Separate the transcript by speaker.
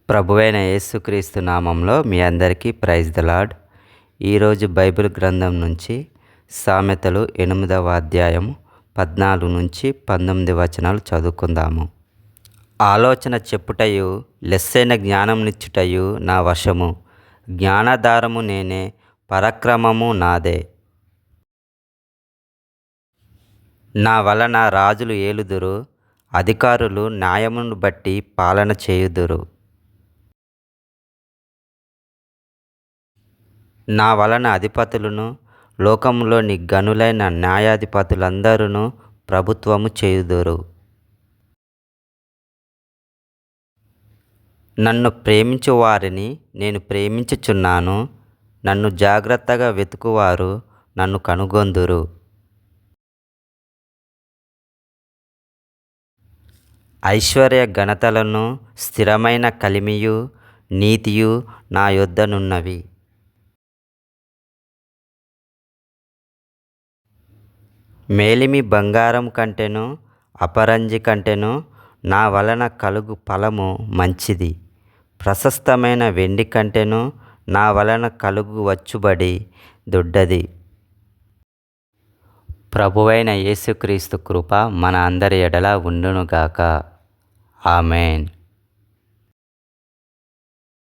Speaker 1: ప్రభువైన యేసుక్రీస్తు నామంలో మీ అందరికీ ప్రైజ్ ద లార్డ్. ఈరోజు బైబిల్ గ్రంథం నుంచి సామెతలు 8వ అధ్యాయం 14 నుంచి 19 వచనాలు చదువుకుందాము. ఆలోచన చెప్పుటయు లెస్సైన జ్ఞానమునిచ్చుటయు నా వశము, జ్ఞానాధారము నేనే, పరాక్రమము నాదే. నా వలన రాజులు ఏలుదురు, అధికారులు న్యాయమును బట్టి పాలన చేయుదురు. నా వలన అధిపతులను, లోకములోని గనులైన న్యాయాధిపతులందరూ ప్రభుత్వము చేయుదురు. నన్ను ప్రేమించు వారిని నేను ప్రేమించుచున్నాను, నన్ను జాగ్రత్తగా వెతుకువారు నన్ను కనుగొందురు. ఐశ్వర్య ఘనతలను, స్థిరమైన కలిమియు, నీతియు నా యొద్దనున్నవి. మేలిమి బంగారం కంటెను, అపరంజి కంటెను నా వలన కలుగు ఫలము మంచిది. ప్రశస్తమైన వెండి కంటెను నా వలన కలుగు వచ్చుబడి దొడ్డది. ప్రభువైన యేసుక్రీస్తు కృప మన అందరి ఎడల ఉండునుగాక. ఆమేన్.